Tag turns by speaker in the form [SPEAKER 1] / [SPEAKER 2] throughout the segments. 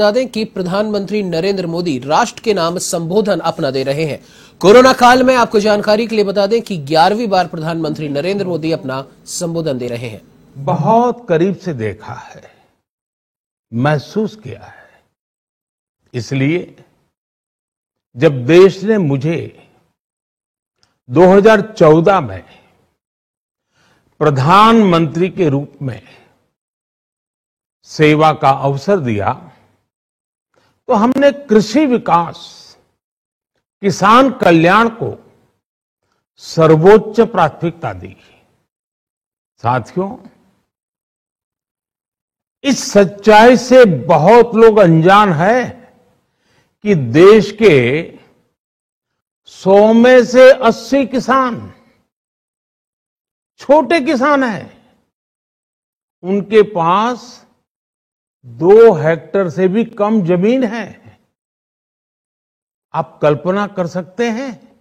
[SPEAKER 1] बता दें कि प्रधानमंत्री नरेंद्र मोदी राष्ट्र के नाम संबोधन अपना दे रहे हैं। कोरोना काल में आपको जानकारी के लिए बता दें कि 11वीं बार प्रधानमंत्री नरेंद्र मोदी अपना संबोधन दे रहे हैं।
[SPEAKER 2] बहुत करीब से देखा है, महसूस किया है। इसलिए जब देश ने मुझे 2014 में प्रधानमंत्री के रूप में सेवा का अवसर दिया, तो हमने कृषि विकास, किसान कल्याण को सर्वोच्च प्राथमिकता दी। साथियों, इस सच्चाई से बहुत लोग अनजान है कि देश के 100 में से 80 किसान छोटे किसान हैं। उनके पास 2 हेक्टेयर से भी कम जमीन है। आप कल्पना कर सकते हैं,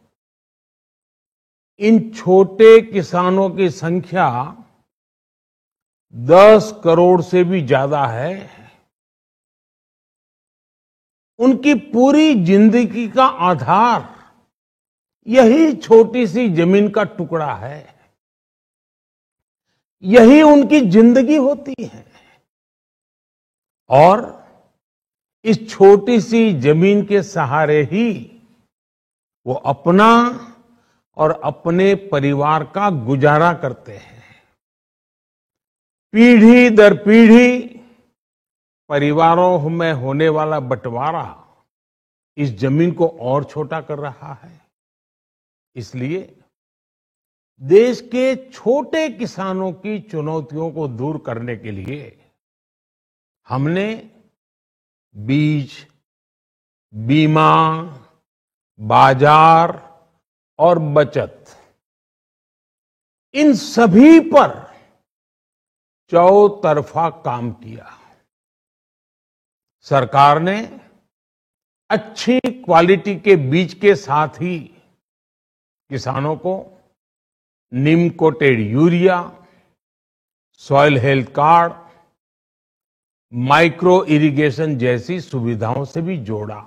[SPEAKER 2] इन छोटे किसानों की संख्या 10 करोड़ से भी ज्यादा है। उनकी पूरी जिंदगी का आधार यही छोटी सी जमीन का टुकड़ा है। यही उनकी जिंदगी होती है। और इस छोटी सी जमीन के सहारे ही वो अपना और अपने परिवार का गुजारा करते हैं। पीढ़ी दर पीढ़ी परिवारों में होने वाला बंटवारा इस जमीन को और छोटा कर रहा है। इसलिए देश के छोटे किसानों की चुनौतियों को दूर करने के लिए हमने बीज, बीमा, बाजार और बचत, इन सभी पर चौतरफा काम किया। सरकार ने अच्छी क्वालिटी के बीज के साथ ही किसानों को neem coated urea, soil health card, micro irrigation जैसी सुविधाओं से भी जोड़ा।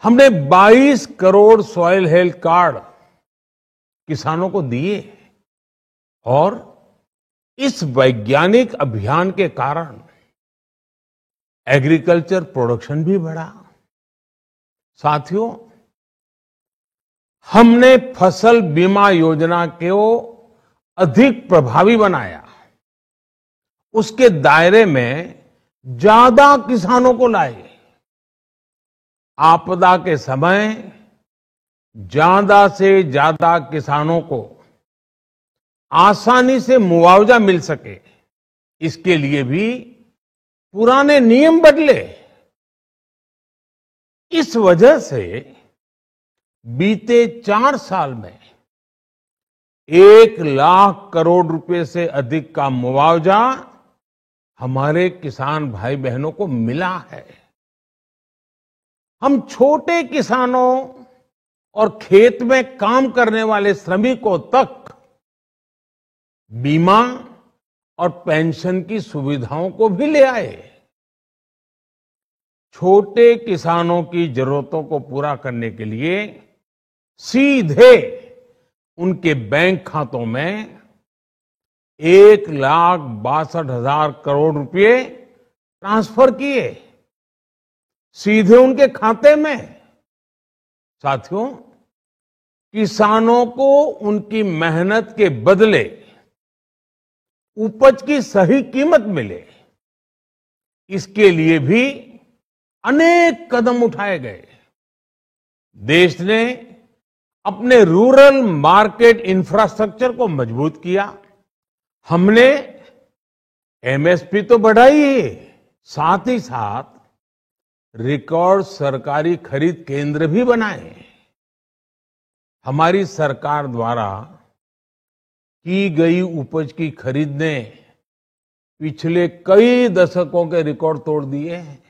[SPEAKER 2] हमने 22 करोड़ सॉइल हेल्थ कार्ड किसानों को दिए और इस वैज्ञानिक अभियान के कारण एग्रीकल्चर प्रोडक्शन भी बढ़ा। साथियों, हमने फसल बीमा योजना को अधिक प्रभावी बनाया। उसके दायरे में ज्यादा किसानों को लाए। आपदा के समय ज्यादा से ज्यादा किसानों को आसानी से मुआवजा मिल सके, इसके लिए भी पुराने नियम बदले। इस वजह से बीते 4 साल में 1 लाख करोड़ रुपए से अधिक का मुआवजा हमारे किसान भाई बहनों को मिला है। हम छोटे किसानों और खेत में काम करने वाले श्रमिकों तक बीमा और पेंशन की सुविधाओं को भी ले आए। छोटे किसानों की जरूरतों को पूरा करने के लिए सीधे उनके बैंक खातों में 1,62,000 करोड़ रुपए ट्रांसफर किए, सीधे उनके खाते में। साथियों, किसानों को उनकी मेहनत के बदले उपज की सही कीमत मिले, इसके लिए भी अनेक कदम उठाए गए। देश ने अपने रूरल मार्केट इंफ्रास्ट्रक्चर को मजबूत किया। हमने एमएसपी तो बढ़ाई ही, साथ ही साथ रिकॉर्ड सरकारी खरीद केंद्र भी बनाए। हमारी सरकार द्वारा की गई उपज की खरीद ने पिछले कई दशकों के रिकॉर्ड तोड़ दिए हैं।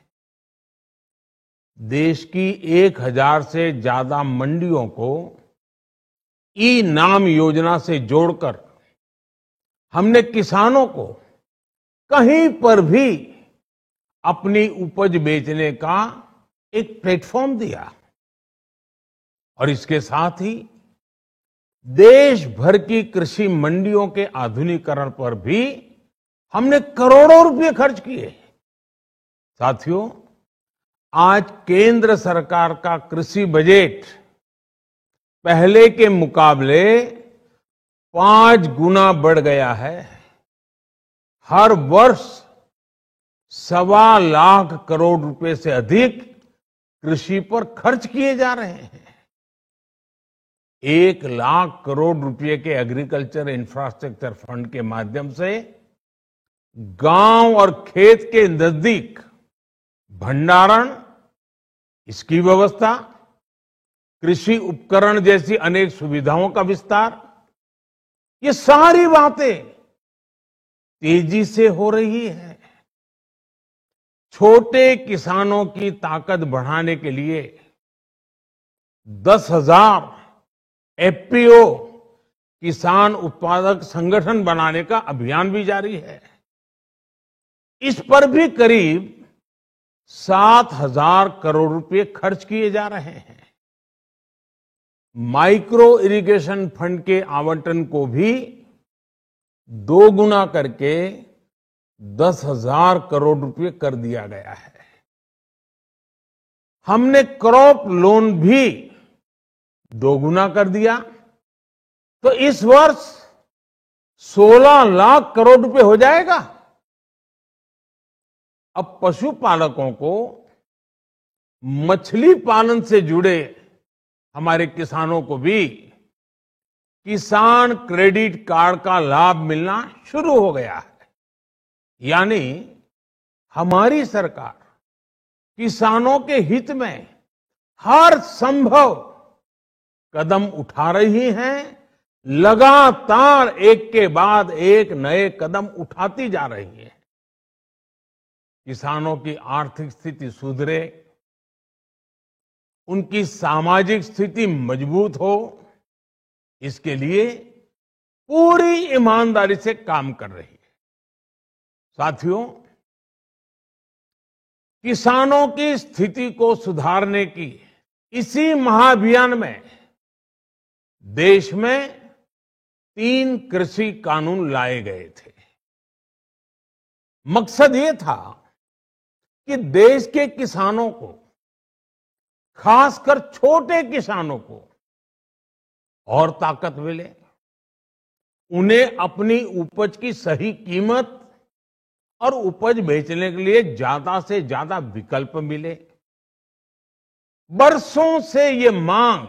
[SPEAKER 2] देश की 1000 से ज्यादा मंडियों को ई नाम योजना से जोड़कर हमने किसानों को कहीं पर भी अपनी उपज बेचने का एक प्लेटफॉर्म दिया और इसके साथ ही देश भर की कृषि मंडियों के आधुनिकीकरण पर भी हमने करोड़ों रुपए खर्च किए। साथियों, आज केंद्र सरकार का कृषि बजट पहले के मुकाबले 5 गुना बढ़ गया है। हर वर्ष 1.25 लाख करोड़ रुपए से अधिक कृषि पर खर्च किए जा रहे हैं। 1 लाख करोड़ रुपए के एग्रीकल्चर इंफ्रास्ट्रक्चर फंड के माध्यम से गांव और खेत के नजदीक भंडारण, इसकी व्यवस्था, कृषि उपकरण जैसी अनेक सुविधाओं का विस्तार, ये सारी बातें तेजी से हो रही है। छोटे किसानों की ताकत बढ़ाने के लिए 10,000 एफपीओ किसान उत्पादक संगठन बनाने का अभियान भी जारी है। इस पर भी करीब 7,000 करोड़ रुपए खर्च किए जा रहे हैं। माइक्रो इरिगेशन फंड के आवंटन को भी 2 गुना करके 10,000 करोड़ रुपए कर दिया गया है। हमने क्रॉप लोन भी 2 गुना कर दिया, तो इस वर्ष 16 लाख करोड़ रुपए हो जाएगा। अब पशुपालकों को मछली पालन से जुड़े हमारे किसानों को भी किसान क्रेडिट कार्ड का लाभ मिलना शुरू हो गया है। यानी हमारी सरकार किसानों के हित में हर संभव कदम उठा रही है, लगातार एक के बाद एक नए कदम उठाती जा रही है। किसानों की आर्थिक स्थिति सुधरे, उनकी सामाजिक स्थिति मजबूत हो, इसके लिए पूरी ईमानदारी से काम कर रही है। साथियों, किसानों की स्थिति को सुधारने की इसी महाअभियान में देश में 3 कृषि कानून लाए गए थे। मकसद ये था कि देश के किसानों को, खासकर छोटे किसानों को और ताकत मिले, उन्हें अपनी उपज की सही कीमत और उपज बेचने के लिए ज्यादा से ज्यादा विकल्प मिले। बरसों से ये मांग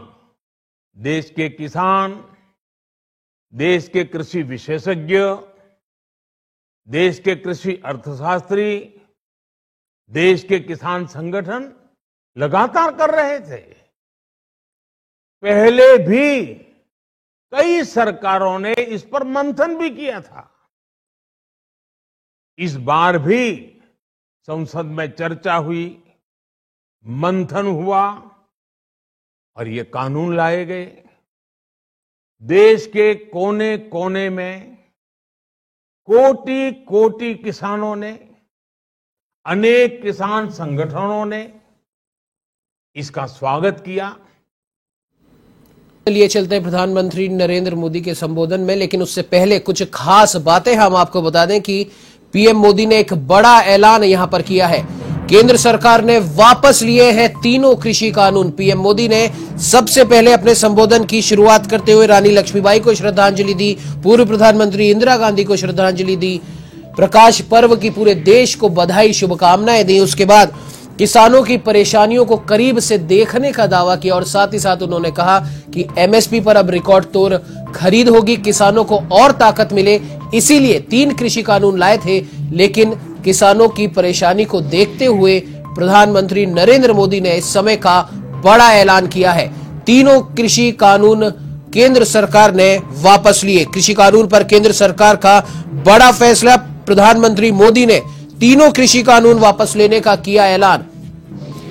[SPEAKER 2] देश के किसान, देश के कृषि विशेषज्ञ, देश के कृषि अर्थशास्त्री, देश के किसान संगठन लगातार कर रहे थे। पहले भी कई सरकारों ने इस पर मंथन भी किया था। इस बार भी संसद में चर्चा हुई, मंथन हुआ और ये कानून लाए गए। देश के कोने कोने में कोटि कोटि किसानों ने, अनेक किसान संगठनों ने इसका स्वागत किया।
[SPEAKER 1] चलिए चलते हैं प्रधानमंत्री नरेंद्र मोदी के संबोधन में, लेकिन उससे पहले कुछ खास बातें हम आपको बता दें कि पीएम मोदी ने एक बड़ा ऐलान यहां पर किया है। केंद्र सरकार ने वापस लिए हैं तीनों कृषि कानून। पीएम मोदी ने सबसे पहले अपने संबोधन की शुरुआत करते हुए रानी लक्ष्मीबाई को श्रद्धांजलि दी, पूर्व प्रधानमंत्री इंदिरा गांधी को श्रद्धांजलि दी, प्रकाश पर्व की पूरे देश को बधाई, शुभकामनाएं दी। उसके बाद किसानों की परेशानियों को करीब से देखने का दावा किया और साथ ही साथ उन्होंने कहा कि एमएसपी पर अब रिकॉर्ड तोड़ खरीद होगी, किसानों को और ताकत मिले, इसीलिए 3 कृषि कानून लाए थे। लेकिन किसानों की परेशानी को देखते हुए प्रधानमंत्री नरेंद्र मोदी ने इस समय का बड़ा ऐलान किया है। तीनों कृषि कानून केंद्र सरकार ने वापस लिए। कृषि कानून पर केंद्र सरकार का बड़ा फैसला, प्रधानमंत्री मोदी ने तीनों कृषि कानून वापस लेने का किया ऐलान।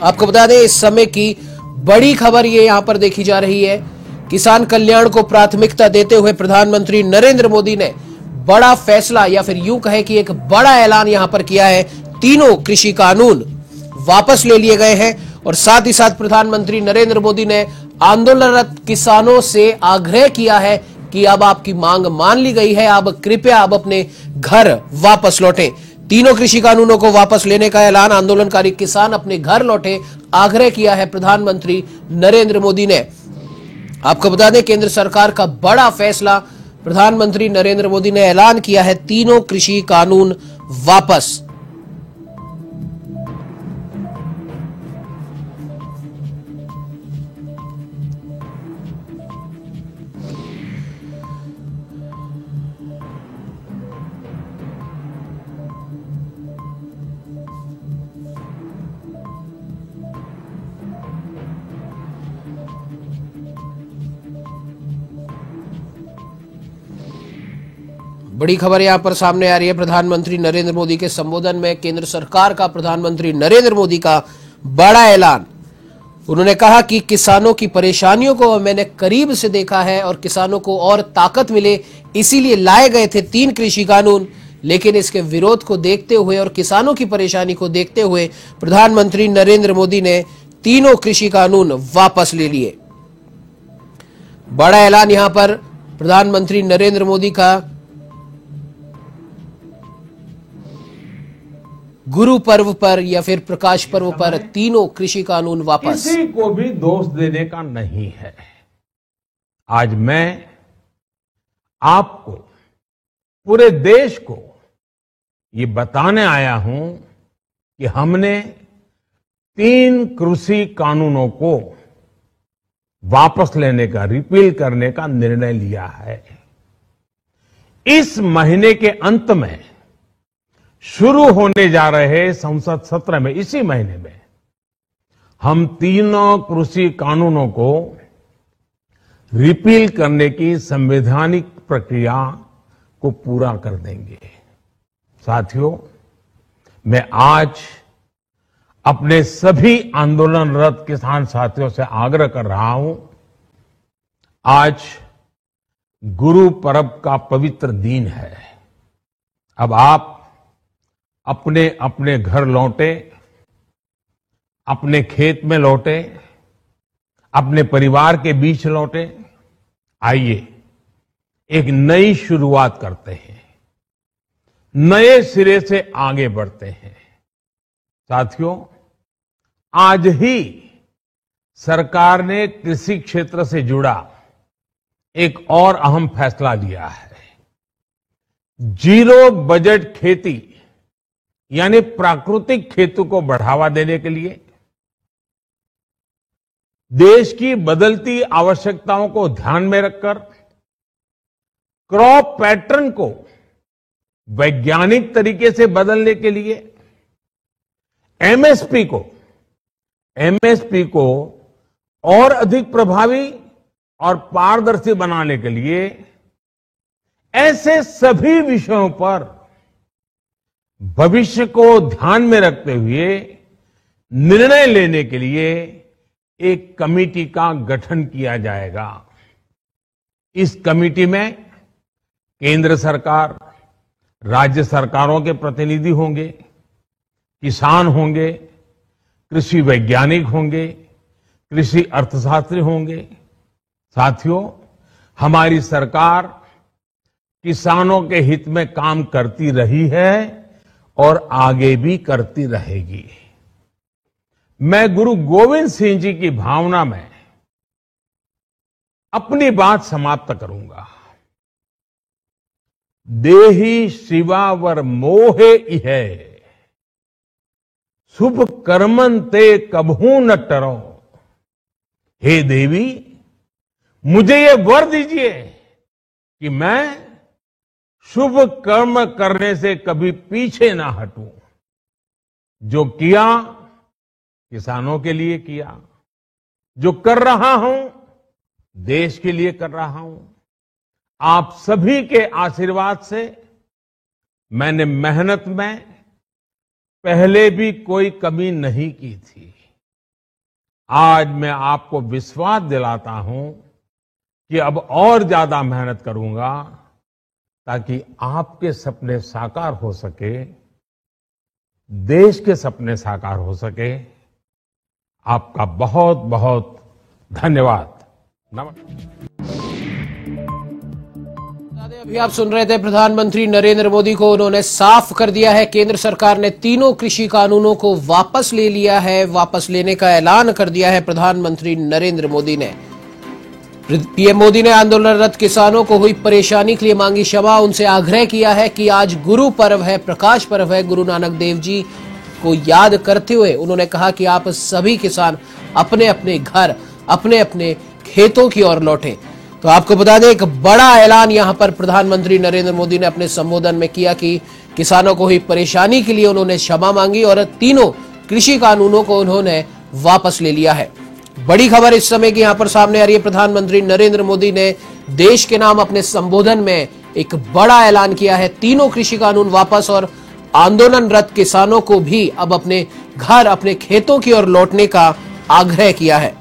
[SPEAKER 1] आपको बता दें इस समय की बड़ी खबर ये यहां पर देखी जा रही है। किसान कल्याण को प्राथमिकता देते हुए प्रधानमंत्री नरेंद्र मोदी ने बड़ा फैसला, या फिर यूं कहे कि एक बड़ा ऐलान यहां पर किया है। तीनों कृषि कानून वापस ले लिए गए हैं और साथ ही साथ प्रधानमंत्री नरेंद्र मोदी ने आंदोलनरत किसानों से आग्रह किया है कि अब आपकी मांग मान ली गई है, अब कृपया अब अपने घर वापस लौटें। तीनों कृषि कानूनों को वापस लेने का ऐलान, आंदोलनकारी किसान अपने घर लौटे, आग्रह किया है प्रधानमंत्री नरेंद्र मोदी ने। आपको बता दें, केंद्र सरकार का बड़ा फैसला, प्रधानमंत्री नरेंद्र मोदी ने ऐलान किया है तीनों कृषि कानून वापस। बड़ी खबर यहां पर सामने आ रही है। प्रधानमंत्री नरेंद्र मोदी के संबोधन में केंद्र सरकार का, प्रधानमंत्री नरेंद्र मोदी का बड़ा ऐलान। उन्होंने कहा कि किसानों की परेशानियों को मैंने करीब से देखा है और किसानों को और ताकत मिले, इसीलिए लाए गए थे 3 कृषि कानून, लेकिन इसके विरोध को देखते हुए और किसानों की परेशानी को देखते हुए प्रधानमंत्री नरेंद्र मोदी ने तीनों कृषि कानून वापस ले लिए। बड़ा ऐलान यहां पर प्रधानमंत्री नरेंद्र मोदी का। गुरु पर्व पर या फिर प्रकाश पर्व पर तीनों कृषि कानून वापस।
[SPEAKER 2] किसी को भी दोष देने का नहीं है। आज मैं आपको, पूरे देश को ये बताने आया हूं कि हमने 3 कृषि कानूनों को वापस लेने का, रिपील करने का निर्णय लिया है। इस महीने के अंत में शुरू होने जा रहे संसद सत्र में, इसी महीने में, हम तीनों कृषि कानूनों को रिपील करने की संवैधानिक प्रक्रिया को पूरा कर देंगे। साथियों, मैं आज अपने सभी आंदोलनरत किसान साथियों से आग्रह कर रहा हूं, आज गुरु पर्व का पवित्र दिन है। अब आप अपने अपने घर लौटे, अपने खेत में लौटे, अपने परिवार के बीच लौटे। आइए एक नई शुरुआत करते हैं, नए सिरे से आगे बढ़ते हैं। साथियों, आज ही सरकार ने कृषि क्षेत्र से जुड़ा एक और अहम फैसला लिया है। जीरो बजट खेती यानी प्राकृतिक खेती को बढ़ावा देने के लिए, देश की बदलती आवश्यकताओं को ध्यान में रखकर क्रॉप पैटर्न को वैज्ञानिक तरीके से बदलने के लिए एमएसपी को और अधिक प्रभावी और पारदर्शी बनाने के लिए ऐसे सभी विषयों पर भविष्य को ध्यान में रखते हुए निर्णय लेने के लिए एक कमेटी का गठन किया जाएगा। इस कमेटी में केंद्र सरकार, राज्य सरकारों के प्रतिनिधि होंगे, किसान होंगे, कृषि वैज्ञानिक होंगे, कृषि अर्थशास्त्री होंगे। साथियों, हमारी सरकार किसानों के हित में काम करती रही है और आगे भी करती रहेगी। मैं गुरु गोविंद सिंह जी की भावना में अपनी बात समाप्त करूंगा। देहि शिवावर मोहे इहे, शुभ कर्मन ते कबहू न टरो। हे देवी, मुझे ये वर दीजिए कि मैं शुभ कर्म करने से कभी पीछे ना हटूं। जो किया किसानों के लिए किया, जो कर रहा हूं देश के लिए कर रहा हूं। आप सभी के आशीर्वाद से मैंने मेहनत में पहले भी कोई कमी नहीं की थी। आज मैं आपको विश्वास दिलाता हूं कि अब और ज्यादा मेहनत करूंगा ताकि आपके सपने साकार हो सके, देश के सपने साकार हो सके। आपका बहुत बहुत धन्यवाद।
[SPEAKER 1] अभी आप सुन रहे थे प्रधानमंत्री नरेंद्र मोदी को। उन्होंने साफ कर दिया है केंद्र सरकार ने तीनों कृषि कानूनों को वापस ले लिया है। वापस लेने का ऐलान कर दिया है प्रधानमंत्री नरेंद्र मोदी ने। पीएम मोदी ने आंदोलनरत किसानों को हुई परेशानी के लिए मांगी क्षमा। उनसे आग्रह किया है कि आज गुरु पर्व है, प्रकाश पर्व है। गुरु नानक देव जी को याद करते हुए उन्होंने कहा कि आप सभी किसान अपने अपने घर, अपने अपने खेतों की ओर लौटें। तो आपको बता दें, एक बड़ा ऐलान यहां पर प्रधानमंत्री नरेंद्र मोदी ने अपने संबोधन में किया कि किसानों को हुई परेशानी के लिए उन्होंने क्षमा मांगी और तीनों कृषि कानूनों को उन्होंने वापस ले लिया है। बड़ी खबर इस समय की यहां पर सामने आ रही है। प्रधानमंत्री नरेंद्र मोदी ने देश के नाम अपने संबोधन में एक बड़ा ऐलान किया है। तीनों कृषि कानून वापस और आंदोलनरत किसानों को भी अब अपने घर, अपने खेतों की ओर लौटने का आग्रह किया है।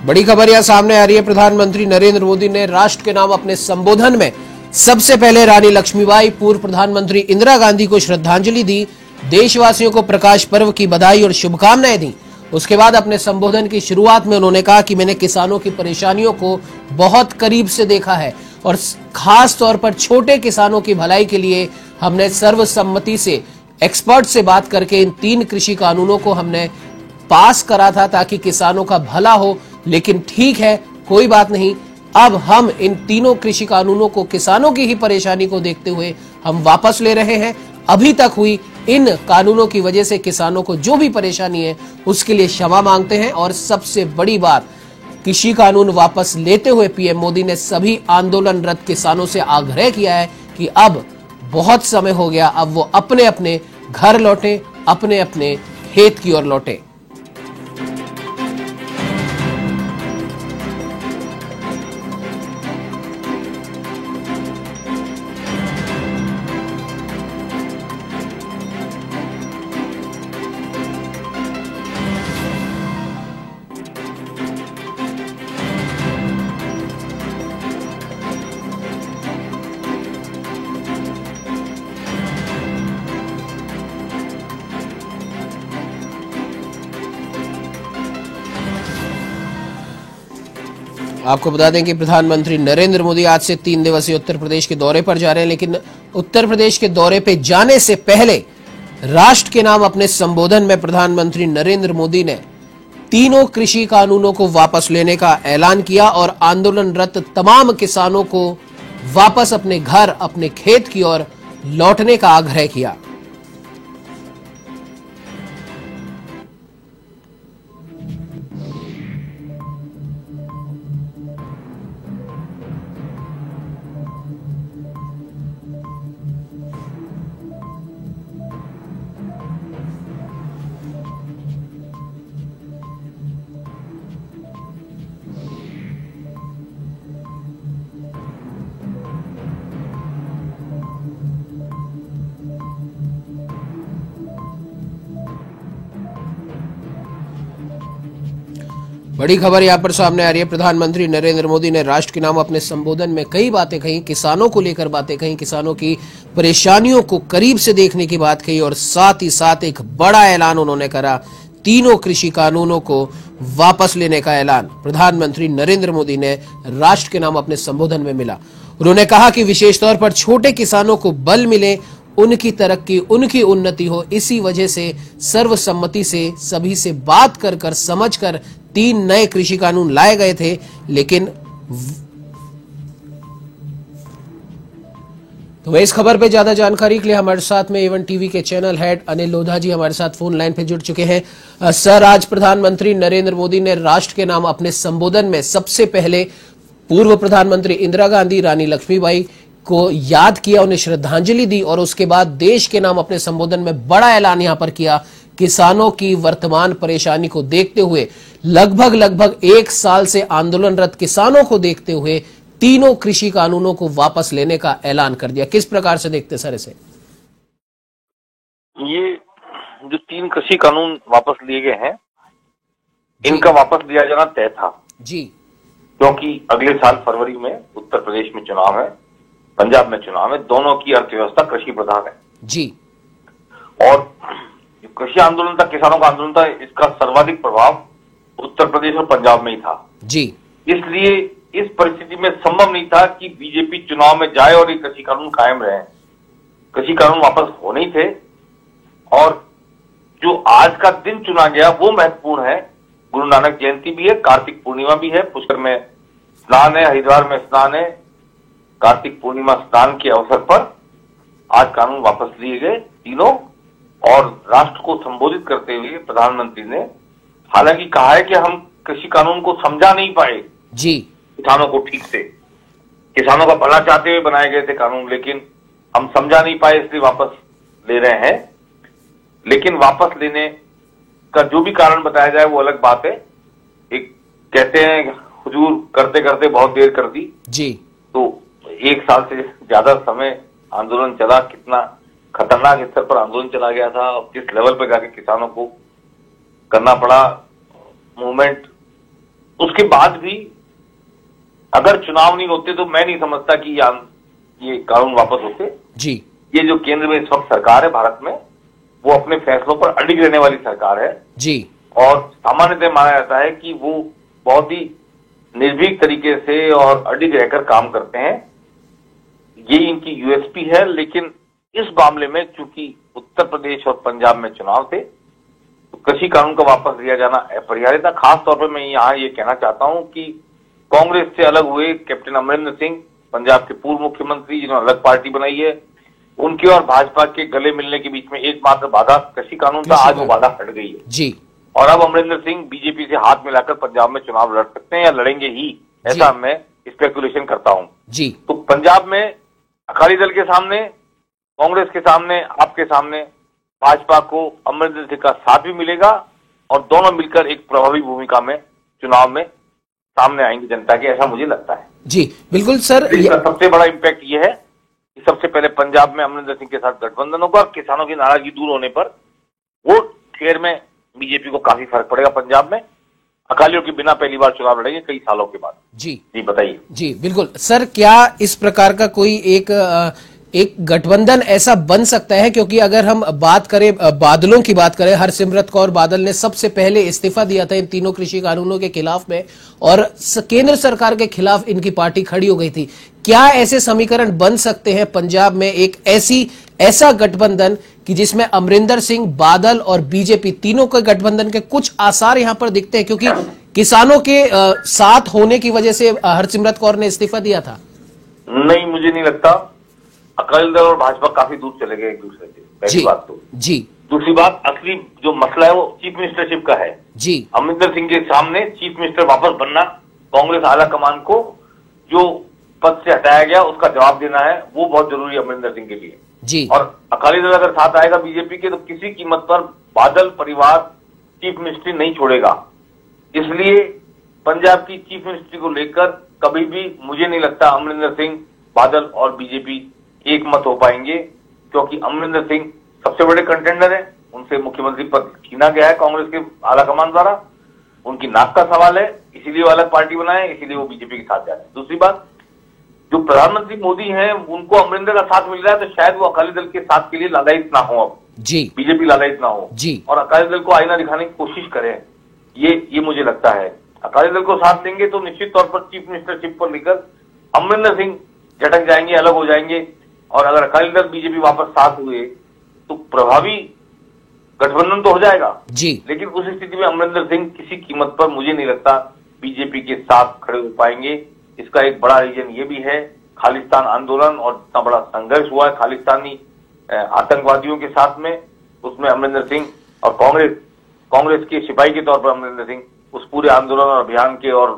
[SPEAKER 1] बड़ी खबर यहां सामने आ रही है। प्रधानमंत्री नरेंद्र मोदी ने राष्ट्र के नाम अपने संबोधन में सबसे पहले रानी लक्ष्मीबाई, पूर्व प्रधानमंत्री इंदिरा गांधी को श्रद्धांजलि दी, देशवासियों को प्रकाश पर्व की बधाई और शुभकामनाएं दी। उसके बाद अपने संबोधन की शुरुआत में उन्होंने कहा कि मैंने किसानों की परेशानियों को बहुत करीब से देखा है और खास तौर पर छोटे किसानों की भलाई के लिए हमने सर्वसम्मति से एक्सपर्ट से बात करके इन 3 कृषि कानूनों को हमने पास करा था ताकि किसानों का भला हो। लेकिन ठीक है, कोई बात नहीं, अब हम इन तीनों कृषि कानूनों को किसानों की ही परेशानी को देखते हुए हम वापस ले रहे हैं। अभी तक हुई इन कानूनों की वजह से किसानों को जो भी परेशानी है उसके लिए क्षमा मांगते हैं। और सबसे बड़ी बात, कृषि कानून वापस लेते हुए पीएम मोदी ने सभी आंदोलनरत किसानों से आग्रह किया है कि अब बहुत समय हो गया, अब वो अपने अपने घर लौटे, अपने अपने खेत की ओर लौटे। आपको बता दें कि प्रधानमंत्री नरेंद्र मोदी आज से 3 दिवसीय उत्तर प्रदेश के दौरे पर जा रहे हैं। लेकिन उत्तर प्रदेश के दौरे पे जाने से पहले राष्ट्र के नाम अपने संबोधन में प्रधानमंत्री नरेंद्र मोदी ने तीनों कृषि कानूनों को वापस लेने का ऐलान किया और आंदोलनरत तमाम किसानों को वापस अपने घर, अपने खेत की ओर लौटने का आग्रह किया। बड़ी खबर यहां पर सामने आ रही है। प्रधानमंत्री नरेंद्र मोदी ने राष्ट्र के नाम अपने संबोधन में कई बातें कही, किसानों को लेकर बातें कही, किसानों की परेशानियों को करीब से देखने की बात कही और साथ ही साथ एक बड़ा ऐलान उन्होंने करा, तीनों कृषि कानूनों को वापस लेने का ऐलान प्रधानमंत्री नरेंद्र मोदी ने राष्ट्र के नाम अपने संबोधन में मिला। उन्होंने कहा कि विशेष तौर पर छोटे किसानों को बल मिले, उनकी तरक्की, उनकी उन्नति हो। इसी वजह से सर्वसम्मति से सभी से बात कर समझ कर 3 नए कृषि कानून लाए गए थे। लेकिन तो इस खबर पे ज्यादा जानकारी के लिए हमारे साथ में A1 टीवी के चैनल हेड अनिल लोधा जी हमारे साथ फोन लाइन पे जुड़ चुके हैं। सर, आज प्रधानमंत्री नरेंद्र मोदी ने राष्ट्र के नाम अपने संबोधन में सबसे पहले पूर्व प्रधानमंत्री इंदिरा गांधी, रानी लक्ष्मीबाई को याद किया, उन्हें श्रद्धांजलि दी और उसके बाद देश के नाम अपने संबोधन में बड़ा ऐलान यहां पर किया किसानों की वर्तमान परेशानी को देखते हुए, लगभग 1 साल से आंदोलनरत किसानों को देखते हुए तीनों कृषि कानूनों को वापस लेने का ऐलान कर दिया। किस प्रकार से देखते सर इसे?
[SPEAKER 3] ये जो 3 कृषि कानून वापस लिए गए हैं, इनका वापस लिया जाना तय था
[SPEAKER 1] जी,
[SPEAKER 3] क्योंकि अगले साल फरवरी में उत्तर प्रदेश में चुनाव है, पंजाब में चुनाव है, दोनों की अर्थव्यवस्था कृषि प्रधान है
[SPEAKER 1] जी।
[SPEAKER 3] और कृषि आंदोलन था, किसानों का आंदोलन था, इसका सर्वाधिक प्रभाव उत्तर प्रदेश और पंजाब में ही था
[SPEAKER 1] जी।
[SPEAKER 3] इसलिए इस परिस्थिति में संभव नहीं था कि बीजेपी चुनाव में जाए और ये कृषि कानून कायम रहे। कृषि कानून वापस होने ही थे और जो आज का दिन चुना गया वो महत्वपूर्ण है। गुरु नानक जयंती भी है, कार्तिक पूर्णिमा भी है, पुष्कर में स्नान है, हरिद्वार में स्नान है। कार्तिक पूर्णिमा स्नान के अवसर पर आज कानून वापस लिए गए तीनों, और राष्ट्र को संबोधित करते हुए प्रधानमंत्री ने हालांकि कहा है कि हम कृषि कानून को समझा नहीं पाए
[SPEAKER 1] जी,
[SPEAKER 3] किसानों को ठीक से, किसानों का भला चाहते हुए बनाए गए थे कानून, लेकिन हम समझा नहीं पाए इसलिए वापस ले रहे हैं। लेकिन वापस लेने का जो भी कारण बताया जाए वो अलग बात है। एक कहते हैं हुजूर करते करते बहुत देर कर दी
[SPEAKER 1] जी।
[SPEAKER 3] तो 1 साल से ज्यादा समय आंदोलन चला, कितना खतरनाक स्तर पर आंदोलन चला गया था और किस लेवल पर जाके किसानों को करना पड़ा मूवमेंट। उसके बाद भी अगर चुनाव नहीं होते तो मैं नहीं समझता कि ये कानून वापस होते
[SPEAKER 1] जी।
[SPEAKER 3] ये जो केंद्र में इस वक्त सरकार है भारत में, वो अपने फैसलों पर अडिग रहने वाली सरकार है
[SPEAKER 1] जी।
[SPEAKER 3] और सामान्यतः माना जाता है कि वो बहुत ही निर्भीक तरीके से और अडिग रहकर काम करते हैं, ये इनकी यूएसपी है। लेकिन इस मामले में चूंकि उत्तर प्रदेश और पंजाब में चुनाव थे तो कृषि कानून का वापस लिया जाना अपरिहार्य था। खास तौर पर मैं यहाँ ये कहना चाहता हूं कि कांग्रेस से अलग हुए कैप्टन अमरिंदर सिंह, पंजाब के पूर्व मुख्यमंत्री जिन्होंने अलग पार्टी बनाई है, उनके और भाजपा के गले मिलने के बीच में एकमात्र बाधा कृषि कानून था। आज वो बाधा हट गई है
[SPEAKER 1] जी।
[SPEAKER 3] और अब अमरिंदर सिंह बीजेपी से हाथ मिलाकर पंजाब में चुनाव लड़ सकते हैं या लड़ेंगे ही, ऐसा मैं स्पेकुलेशन करता हूं
[SPEAKER 1] जी।
[SPEAKER 3] तो पंजाब में अकाली दल के सामने, कांग्रेस के सामने, आपके सामने भाजपा को अमरिंदर सिंह का साथ भी मिलेगा और दोनों मिलकर एक प्रभावी भूमिका में चुनाव में सामने आएंगे जनता के, ऐसा मुझे लगता है
[SPEAKER 1] जी। बिल्कुल सर,
[SPEAKER 3] इसका सबसे बड़ा इम्पैक्ट ये है कि सबसे पहले पंजाब में अमरिंदर सिंह के साथ गठबंधन होगा और किसानों की नाराजगी दूर होने पर वोट शेयर में बीजेपी को काफी फर्क पड़ेगा। पंजाब में अकालियों के बिना पहली बार चुनाव लड़ेंगे कई सालों के बाद। जी बताइए।
[SPEAKER 1] जी बिल्कुल सर, क्या इस प्रकार का कोई एक गठबंधन ऐसा बन सकता है? क्योंकि अगर हम बात करें, बादलों की बात करें, हरसिमरत कौर बादल ने सबसे पहले इस्तीफा दिया था इन तीनों कृषि कानूनों के खिलाफ में और केंद्र सरकार के खिलाफ इनकी पार्टी खड़ी हो गई थी। क्या ऐसे समीकरण बन सकते हैं पंजाब में एक ऐसा गठबंधन कि जिसमें अमरिंदर सिंह, बादल और बीजेपी तीनों के गठबंधन के कुछ आसार यहां पर दिखते हैं? क्योंकि किसानों के साथ होने की वजह से हरसिमरत कौर ने इस्तीफा दिया था।
[SPEAKER 3] नहीं, मुझे नहीं लगता। अकाली दल और भाजपा काफी दूर चले गए एक दूसरे से, पहली बात तो।
[SPEAKER 1] जी।
[SPEAKER 3] दूसरी बात, असली जो मसला है वो चीफ मिनिस्टरशिप का है।
[SPEAKER 1] जी।
[SPEAKER 3] अमरिंदर सिंह के सामने चीफ मिनिस्टर वापस बनना, कांग्रेस आला कमान को जो पद से हटाया गया उसका जवाब देना है, वो बहुत जरूरी है अमरिंदर सिंह के लिए।
[SPEAKER 1] जी।
[SPEAKER 3] और अकाली दल अगर साथ आएगा बीजेपी के तो किसी कीमत पर बादल परिवार चीफ मिनिस्ट्री नहीं छोड़ेगा। इसलिए पंजाब की चीफ मिनिस्ट्री को लेकर कभी भी मुझे नहीं लगता अमरिंदर सिंह, बादल और बीजेपी एक मत हो पाएंगे, क्योंकि अमरिंदर सिंह सबसे बड़े कंटेंडर है, उनसे मुख्यमंत्री पद छीना गया है कांग्रेस के आलाकमान द्वारा, उनकी नाक का सवाल है, इसीलिए वो अलग पार्टी बनाए, इसीलिए वो बीजेपी के साथ जा रहे हैं। दूसरी बात, जो प्रधानमंत्री मोदी हैं उनको अमरिंदर का साथ मिल रहा है तो शायद वो अकाली दल के साथ के लिए लालायित ना हो, अब
[SPEAKER 1] जी
[SPEAKER 3] बीजेपी लालायित ना हो
[SPEAKER 1] जी,
[SPEAKER 3] और अकाली दल को आईना दिखाने की कोशिश करें, ये मुझे लगता है। अकाली दल को साथ देंगे तो निश्चित तौर पर चीफ मिनिस्टरशिप पर लेकर अमरिंदर सिंह झटक जाएंगे, अलग हो जाएंगे, और अगर अकाली दल बीजेपी वापस साथ हुए तो प्रभावी गठबंधन तो हो जाएगा
[SPEAKER 1] जी।
[SPEAKER 3] लेकिन उस स्थिति में अमरिंदर सिंह किसी कीमत पर मुझे नहीं लगता बीजेपी के साथ खड़े हो पाएंगे। इसका एक बड़ा रीजन ये भी है, खालिस्तान आंदोलन और इतना बड़ा संघर्ष हुआ है खालिस्तानी आतंकवादियों के साथ में, उसमें अमरिंदर सिंह और कांग्रेस के सिपाही के तौर पर अमरिंदर सिंह उस पूरे आंदोलन और अभियान के और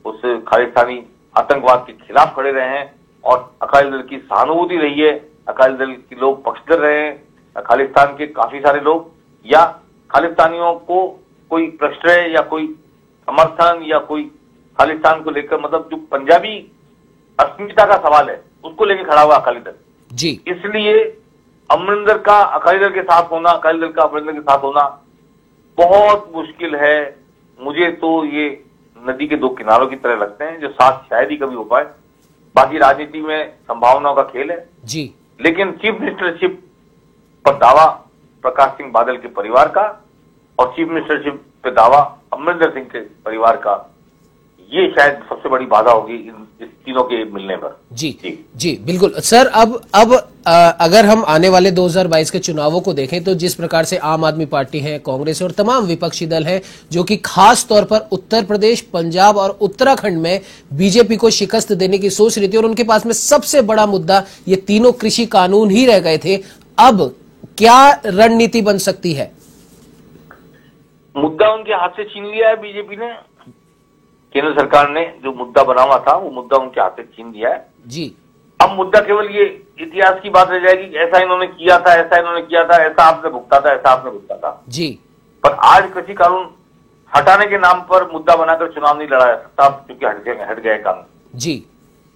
[SPEAKER 3] उस खालिस्तानी आतंकवाद के खिलाफ खड़े रहे हैं और अकाली दल की सहानुभूति रही है, अकाली दल के लोग पक्षधर रहे हैं, खालिस्तान के काफी सारे लोग, या खालिस्तानियों को कोई प्रश्रय या कोई समर्थन या कोई खालिस्तान को लेकर, मतलब जो पंजाबी अस्मिता का सवाल है उसको लेकर खड़ा हुआ अकाली दल
[SPEAKER 1] जी।
[SPEAKER 3] इसलिए अमरिंदर का अकाली दल के साथ होना, अकाली दल का अमरिंदर के साथ होना बहुत मुश्किल है। मुझे तो ये नदी के दो किनारों की तरह लगते हैं जो साथ शायद ही कभी हो पाए। बाकी राजनीति में संभावनाओं का खेल है
[SPEAKER 1] जी।
[SPEAKER 3] लेकिन चीफ मिनिस्टरशिप पर दावा प्रकाश सिंह बादल के परिवार का और चीफ मिनिस्टरशिप पे दावा अमरिंदर सिंह के परिवार का, ये शायद सबसे बड़ी बाधा होगी इस तीनों के मिलने पर।
[SPEAKER 1] जी जी बिल्कुल सर। अब अगर हम आने वाले 2022 के चुनावों को देखें तो जिस प्रकार से आम आदमी पार्टी है, कांग्रेस और तमाम विपक्षी दल हैं जो कि खास तौर पर उत्तर प्रदेश, पंजाब और उत्तराखंड में बीजेपी को शिकस्त देने की सोच रही थी और उनके पास में सबसे बड़ा मुद्दा ये तीनों कृषि कानून ही रह गए थे। अब क्या रणनीति बन सकती है?
[SPEAKER 3] मुद्दा उनके हाथ से छीन लिया है बीजेपी ने। केंद्र सरकार ने जो मुद्दा बना हुआ था वो मुद्दा उनके हाथ से छीन लिया है
[SPEAKER 1] जी।
[SPEAKER 3] अब मुद्दा केवल ये इतिहास की बात रह जाएगी, ऐसा इन्होंने किया था, ऐसा इन्होंने किया था, ऐसा आपने भुगता था, ऐसा आपने भुगता था
[SPEAKER 1] जी।
[SPEAKER 3] पर आज कृषि कानून हटाने के नाम पर मुद्दा बनाकर चुनाव नहीं लड़ा जा सकता क्योंकि हट गए कानून
[SPEAKER 1] जी।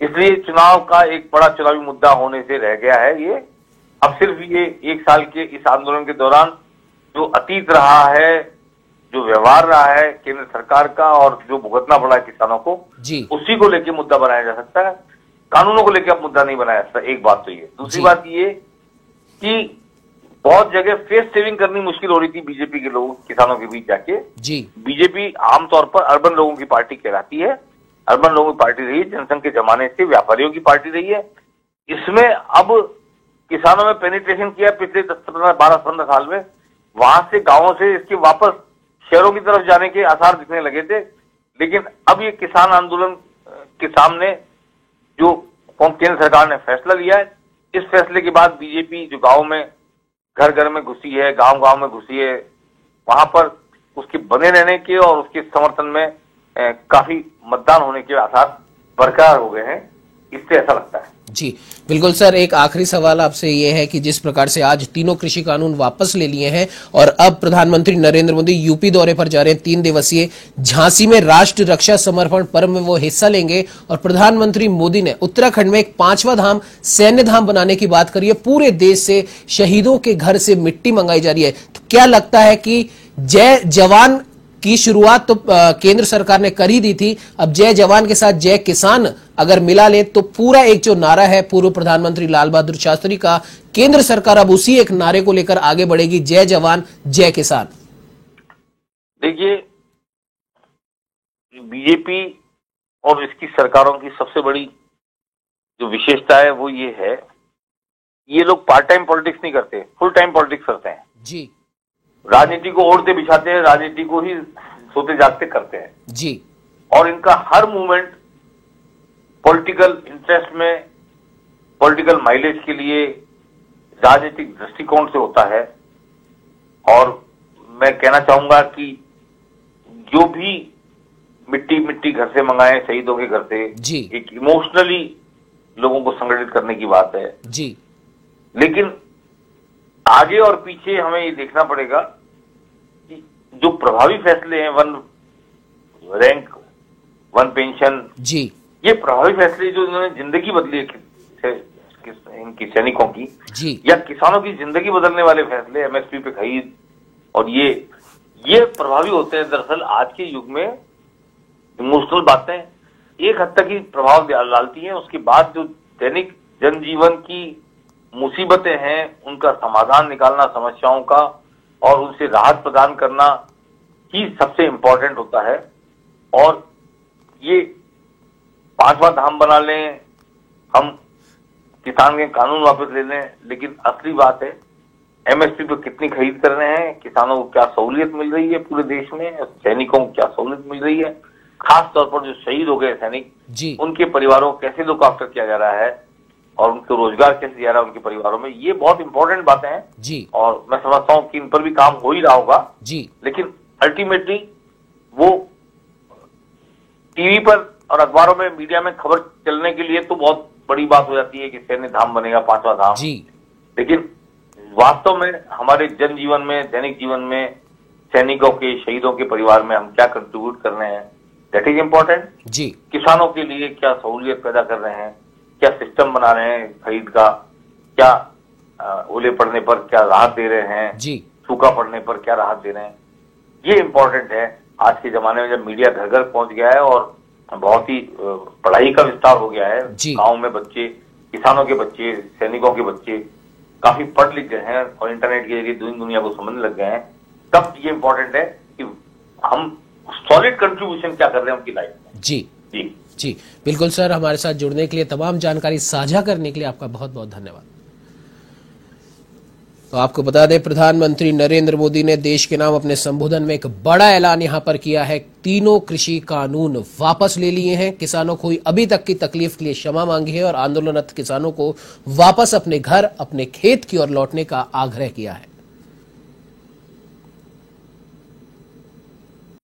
[SPEAKER 3] इसलिए चुनाव का एक बड़ा चुनावी मुद्दा होने से रह गया है ये। अब सिर्फ ये 1 साल के इस आंदोलन के दौरान जो अतीत रहा है, जो व्यवहार रहा है केंद्र सरकार का और जो भुगतना पड़ा है किसानों को
[SPEAKER 1] जी,
[SPEAKER 3] उसी को लेकर मुद्दा बनाया जा सकता है। कानूनों को लेकर अब मुद्दा नहीं बनाया जा सकता। एक बात तो ये। दूसरी बात ये कि बहुत जगह फेस सेविंग करनी मुश्किल हो रही थी बीजेपी के लोगों, किसानों के बीच जाके
[SPEAKER 1] जी।
[SPEAKER 3] बीजेपी आमतौर पर अर्बन लोगों की पार्टी कहलाती है, अर्बन लोगों की पार्टी रही है, जनसंघ के जमाने से व्यापारियों की पार्टी रही है। इसमें अब किसानों में पेनिट्रेशन किया पिछले 12-15 साल में, वहां से गांवों से इसके वापस शहरों की तरफ जाने के आसार दिखने लगे थे। लेकिन अब ये किसान आंदोलन के सामने जो केंद्र सरकार ने फैसला लिया है, इस फैसले के बाद बीजेपी जो गांव में घर घर में घुसी है, गांव गांव में घुसी है, वहां पर उसके बने रहने के और उसके समर्थन में काफी मतदान होने के आसार बरकरार हो गए हैं। इससे ऐसा लगता है।
[SPEAKER 1] जी बिल्कुल सर। एक आखिरी सवाल आपसे ये है कि जिस प्रकार से आज तीनों कृषि कानून वापस ले लिए हैं और अब प्रधानमंत्री नरेंद्र मोदी यूपी दौरे पर जा रहे हैं, 3 दिवसीय झांसी में राष्ट्र रक्षा समर्पण पर्व में वो हिस्सा लेंगे और प्रधानमंत्री मोदी ने उत्तराखंड में एक 5वां धाम सैन्य धाम बनाने की बात करी है। पूरे देश से शहीदों के घर से मिट्टी मंगाई जा रही है। तो क्या लगता है कि जय जवान की शुरुआत तो केंद्र सरकार ने कर ही दी थी, अब जय जवान के साथ जय किसान अगर मिला ले तो पूरा एक जो नारा है पूर्व प्रधानमंत्री लाल बहादुर शास्त्री का, केंद्र सरकार अब उसी एक नारे को लेकर आगे बढ़ेगी, जय जवान जय किसान।
[SPEAKER 3] देखिए, बीजेपी और इसकी सरकारों की सबसे बड़ी जो विशेषता है वो ये है, ये लोग पार्ट टाइम पॉलिटिक्स नहीं करते, फुल टाइम पॉलिटिक्स करते हैं
[SPEAKER 1] जी।
[SPEAKER 3] राजनीति को ओढ़ते बिछाते हैं, राजनीति को ही सोते जागते करते हैं
[SPEAKER 1] जी।
[SPEAKER 3] और इनका हर मूवमेंट पॉलिटिकल इंटरेस्ट में, पॉलिटिकल माइलेज के लिए, राजनीतिक दृष्टिकोण से होता है। और मैं कहना चाहूंगा कि जो भी मिट्टी घर से मंगाए शहीदों के घर से
[SPEAKER 1] जी,
[SPEAKER 3] एक इमोशनली लोगों को संगठित करने की बात है
[SPEAKER 1] जी।
[SPEAKER 3] लेकिन आगे और पीछे हमें ये देखना पड़ेगा कि जो प्रभावी फैसले हैं, वन रैंक, वन पेंशन, जी, ये प्रभावी फैसले जो इन्होंने जिंदगी बदली है इनकी सैनिकों की, जी, या किसानों की जिंदगी बदलने वाले फैसले, एमएसपी पे खरीद, और ये प्रभावी होते हैं। दरअसल आज के युग में इमोशनल बातें एक हद तक ही प्रभाव डालती हैं, उसके बाद जो दैनिक जनजीवन की मुसीबतें हैं उनका समाधान निकालना, समस्याओं का, और उनसे राहत प्रदान करना ही सबसे इंपॉर्टेंट होता है। और ये 5वां धाम बना लें, हम किसान के कानून वापस ले लें, लेकिन असली बात है एमएसपी पे कितनी खरीद कर रहे हैं, किसानों को क्या सहूलियत मिल रही है पूरे देश में, सैनिकों को क्या सहूलियत मिल रही है, खास तौर पर जो शहीद हो गए सैनिक जी, उनके परिवारों को कैसे लुक आफ्टर किया जा रहा है और उनको रोजगार कैसे दिया रहा है उनके परिवारों में, ये बहुत इंपॉर्टेंट बातें हैं जी। और मैं समझता हूँ कि इन पर भी काम हो ही रहा होगा जी। लेकिन अल्टीमेटली वो टीवी पर और अखबारों में, मीडिया में खबर चलने के लिए तो बहुत बड़ी बात हो जाती है कि सैन्य धाम बनेगा, 5वां धाम जी। लेकिन वास्तव में हमारे जनजीवन में, दैनिक जीवन में सैनिकों के, शहीदों के परिवार में हम क्या कंट्रीब्यूट कर रहे हैं, दैट इज इम्पोर्टेंट।
[SPEAKER 1] जी।
[SPEAKER 3] किसानों के लिए क्या सहूलियत पैदा कर रहे हैं, क्या सिस्टम बना रहे हैं खरीद का, क्या ओले पड़ने पर क्या राहत दे रहे हैं,
[SPEAKER 1] जी।
[SPEAKER 3] सूखा पड़ने पर क्या राहत दे रहे हैं, ये इम्पोर्टेंट है। आज के जमाने में जब मीडिया घर घर पहुंच गया है और बहुत ही पढ़ाई का विस्तार हो गया है, गांव में बच्चे, किसानों के बच्चे, सैनिकों के बच्चे काफी पढ़ लिख गए हैं और इंटरनेट के जरिए दुनिया को समझने लग गए हैं, तब ये इम्पोर्टेंट है कि हम सॉलिड कंट्रीब्यूशन क्या कर रहे हैं उनकी लाइफ में।
[SPEAKER 1] जी जी जी, बिल्कुल सर, हमारे साथ जुड़ने के लिए, तमाम जानकारी साझा करने के लिए आपका बहुत बहुत धन्यवाद। तो आपको बता दें, प्रधानमंत्री नरेंद्र मोदी ने देश के नाम अपने संबोधन में एक बड़ा ऐलान यहां पर किया है। तीनों कृषि कानून वापस ले लिए हैं। किसानों को अभी तक की तकलीफ के लिए क्षमा मांगी है और आंदोलनरत किसानों को वापस अपने घर, अपने खेत की ओर लौटने का आग्रह किया है।